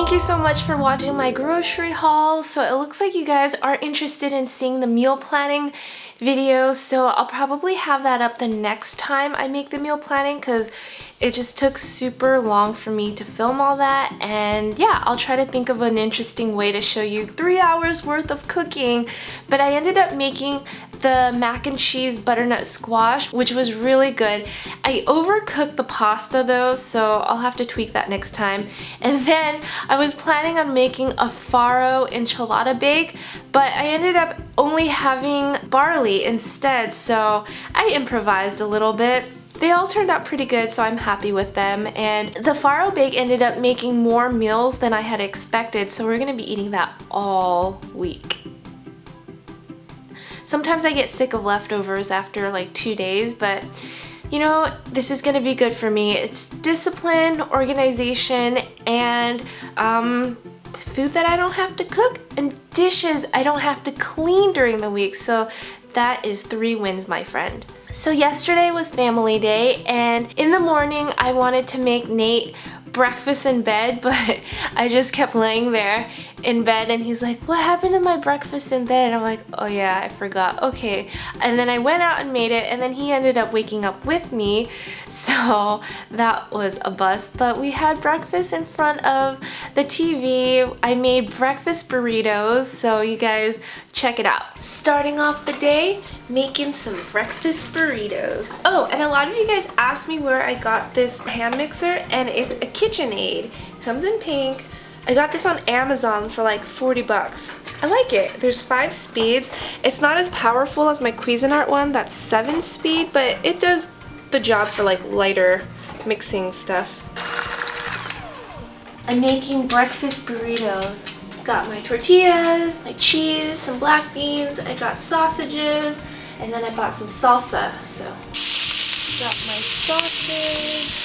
Thank you so much for watching my grocery haul. So it looks like you guys are interested in seeing the meal planning video, so I'll probably have that up the next time I make the meal planning because it just took super long for me to film all that. And yeah, I'll try to think of an interesting way to show you 3 hours worth of cooking. But I ended up making the mac and cheese butternut squash, which was really good. I overcooked the pasta though, so I'll have to tweak that next time. And then I was planning on making a farro enchilada bake, but I ended up only having barley instead, so I improvised a little bit. They all turned out pretty good, so I'm happy with them. And the farro bake ended up making more meals than I had expected, so we're gonna be eating that all week. Sometimes I get sick of leftovers after like 2 days, but you know, this is gonna be good for me. It's discipline, organization, and food that I don't have to cook, and dishes I don't have to clean during the week. So that is 3 wins, my friend. So yesterday was family day, and in the morning I wanted to make Nate breakfast in bed, but I just kept laying there in bed and he's like, what happened to my breakfast in bed? And I'm like, oh yeah, I forgot. Okay. And then I went out and made it, and then he ended up waking up with me, so that was a bust. But we had breakfast in front of the TV. I made breakfast burritos, so you guys check it out. Starting off the day, making some breakfast burritos. Oh, and a lot of you guys asked me where I got this hand mixer, and it's a KitchenAid. Comes in pink. I got this on Amazon for like 40 bucks. I like it. There's 5 speeds. It's not as powerful as my Cuisinart one, that's 7 speed, but it does the job for like lighter mixing stuff. I'm making breakfast burritos. Got my tortillas, my cheese, some black beans, I got sausages, and then I bought some salsa. So, got my sausage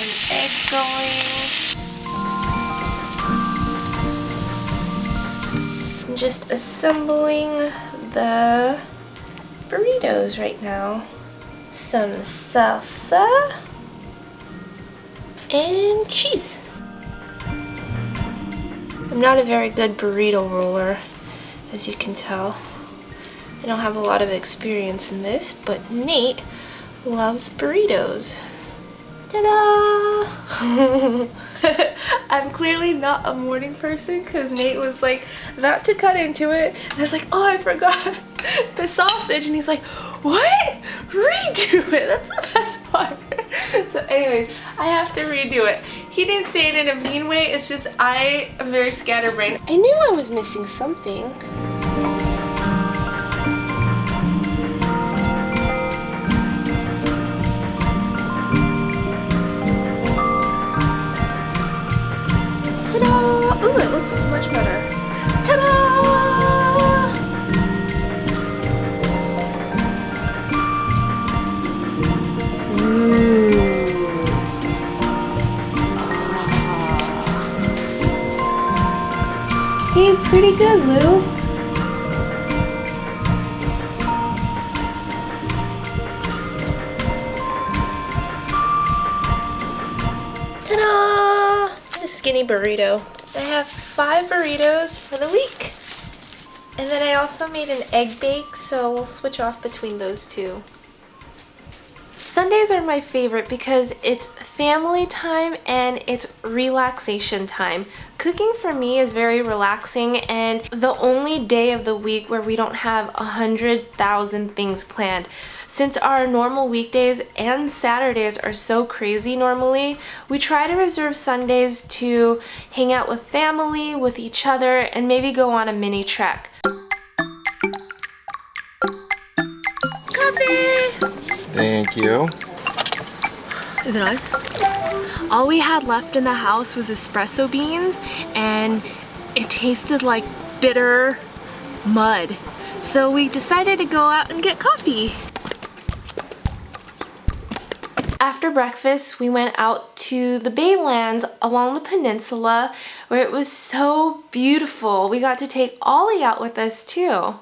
and eggs going. I'm just assembling the burritos right now. Some salsa and cheese. I'm not a very good burrito roller, as you can tell. I don't have a lot of experience in this, but Nate loves burritos. Ta-da! I'm clearly not a morning person because Nate was like about to cut into it, and I was like, oh, I forgot the sausage, and he's like, what? Redo it. That's the best part. So anyways, I have to redo it. He didn't say it in a mean way, it's just I am very scatterbrained. I knew I was missing something. Ta-da! Ooh, it looks much better. Ta-da! Hey, pretty good, Lou. Ta-da! A skinny burrito. I have 5 burritos for the week. And then I also made an egg bake, so we'll switch off between those two. Sundays are my favorite because it's family time and it's relaxation time. Cooking for me is very relaxing, and the only day of the week where we don't have 100,000 things planned. Since our normal weekdays and Saturdays are so crazy normally, we try to reserve Sundays to hang out with family, with each other, and maybe go on a mini trek. Coffee! Thank you. Is it on? All we had left in the house was espresso beans, and it tasted like bitter mud. So we decided to go out and get coffee. After breakfast, we went out to the Baylands along the peninsula, where it was so beautiful. We got to take Ollie out with us too.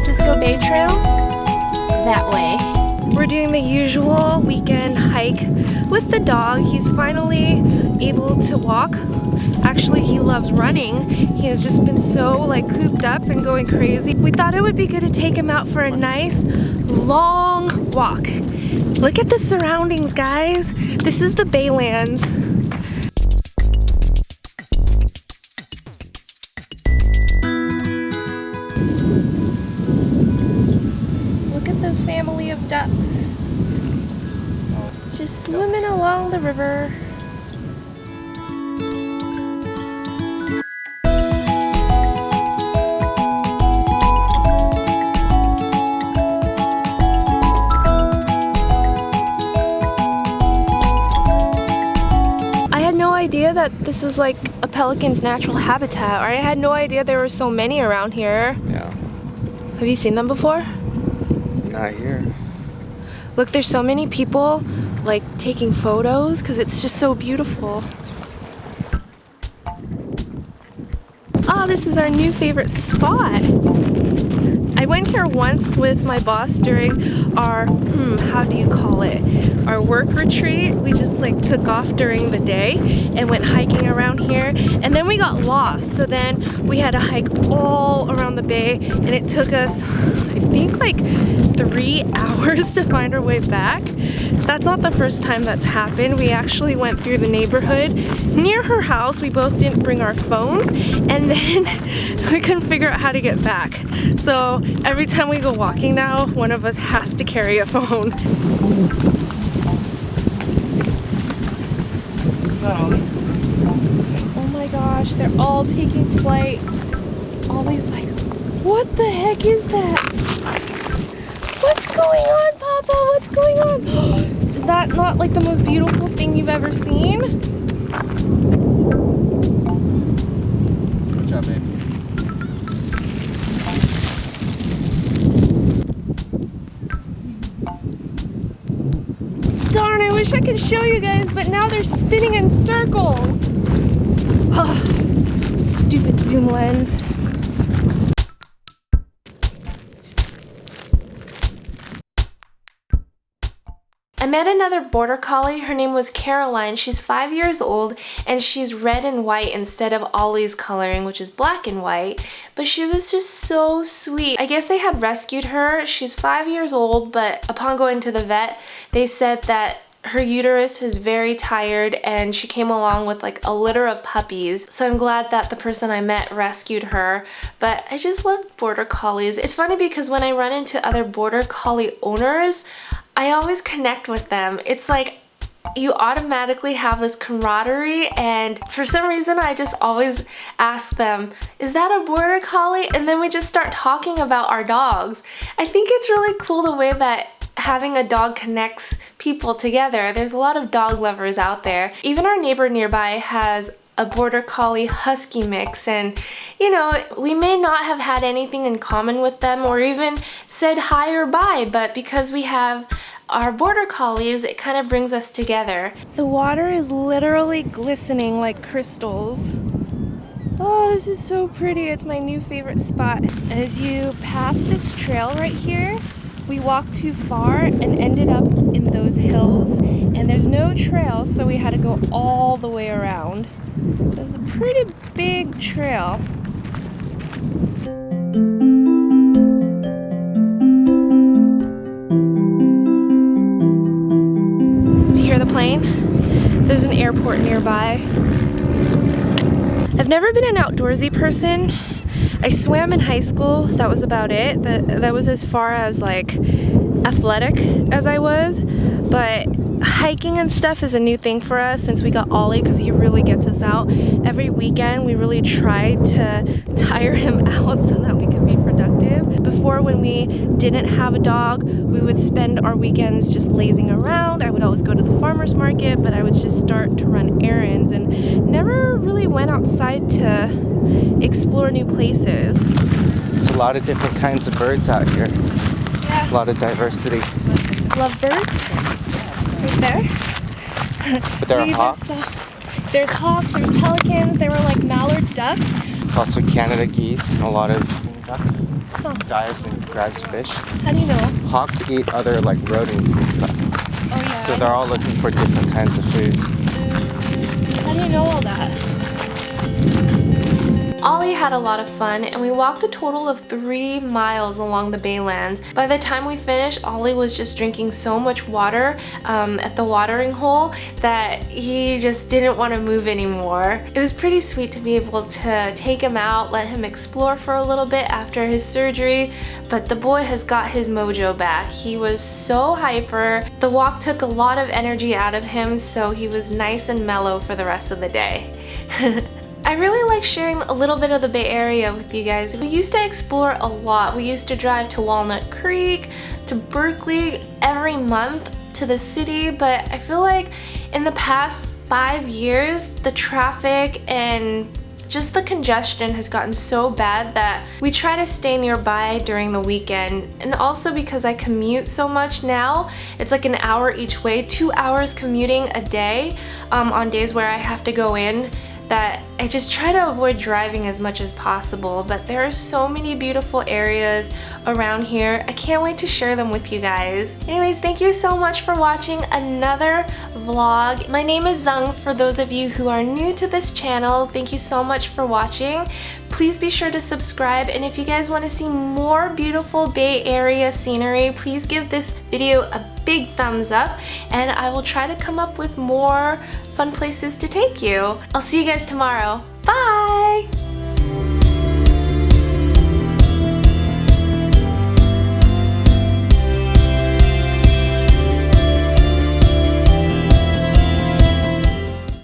Francisco Bay Trail that way. We're doing the usual weekend hike with the dog. He's finally able to walk. Actually, he loves running. He has just been so like cooped up and going crazy. We thought it would be good to take him out for a nice long walk. Look at the surroundings, guys. This is the Baylands. Look at those family of ducks. Just swimming along the river. Idea that this was like a pelican's natural habitat, or I had no idea there were so many around here. Yeah. Have you seen them before? Not here. Look, there's so many people like taking photos because it's just so beautiful. Oh, this is our new favorite spot. I went here once with my boss during our, how do you call it? Our work retreat. We just like took off during the day and went hiking around here, and then we got lost. So then we had to hike all around the bay, and it took us, I think, like 3 hours to find our way back. That's not the first time that's happened. We actually went through the neighborhood near her house. We both didn't bring our phones, and then we couldn't figure out how to get back. So every time we go walking now, one of us has to carry a phone. Oh my gosh, they're all taking flight. All these like, what the heck is that? What's going on, Papa? What's going on? Is that not like the most beautiful thing you've ever seen? Good job, babe. Darn, I wish I could show you guys, but now they're spinning in circles. Oh, stupid zoom lens. I met another border collie. Her name was Caroline. She's 5 years old, and she's red and white instead of Ollie's coloring, which is black and white. But she was just so sweet. I guess they had rescued her. She's 5 years old, but upon going to the vet, they said that her uterus is very tired, and she came along with like a litter of puppies. So I'm glad that the person I met rescued her. But I just love border collies. It's funny because when I run into other border collie owners, I always connect with them. It's like you automatically have this camaraderie, and for some reason I just always ask them, is that a border collie? And then we just start talking about our dogs. I think it's really cool the way that having a dog connects people together. There's a lot of dog lovers out there. Even our neighbor nearby has a border collie husky mix, and you know, we may not have had anything in common with them or even said hi or bye, but because we have our border collies, it kind of brings us together. The water is literally glistening like crystals. Oh, this is so pretty. It's my new favorite spot. As you pass this trail right here, we walked too far and ended up in those hills, and there's no trail, so we had to go all the way around. It's a pretty big trail. Do you hear the plane? There's an airport nearby. I've never been an outdoorsy person. I swam in high school, that was about it. That was as far as like athletic as I was, but hiking and stuff is a new thing for us since we got Ollie, because he really gets us out. Every weekend we really tried to tire him out so that we could be productive. Before, when we didn't have a dog, we would spend our weekends just lazing around. I would always go to the farmer's market, but I would just start to run errands and never really went outside to explore new places. There's a lot of different kinds of birds out here. Yeah. A lot of diversity. Love birds. Right there. But there are hawks. There's hawks, there's pelicans, there were like mallard ducks. Also Canada geese and a lot of duck. dives and grabs fish. How do you know? Hawks eat other like rodents and stuff. Oh yeah. So they're all looking for different kinds of food. How do you know all that? Ollie had a lot of fun and we walked a total of 3 miles along the Baylands. By the time we finished, Ollie was just drinking so much water at the watering hole that he just didn't want to move anymore. It was pretty sweet to be able to take him out, let him explore for a little bit after his surgery, but the boy has got his mojo back. He was so hyper. The walk took a lot of energy out of him, so he was nice and mellow for the rest of the day. I really like sharing a little bit of the Bay Area with you guys. We used to explore a lot. We used to drive to Walnut Creek, to Berkeley every month to the city, but I feel like in the past 5 years, the traffic and just the congestion has gotten so bad that we try to stay nearby during the weekend. And also because I commute so much now, it's like an hour each way, 2 hours commuting a day on days where I have to go in, that I just try to avoid driving as much as possible. But there are so many beautiful areas around here. I can't wait to share them with you guys. Anyways, thank you so much for watching another vlog. My name is Zung for those of you who are new to this channel. Thank you so much for watching. Please be sure to subscribe, and if you guys want to see more beautiful Bay Area scenery, please give this video a big thumbs up and I will try to come up with more fun places to take you. I'll see you guys tomorrow. Bye!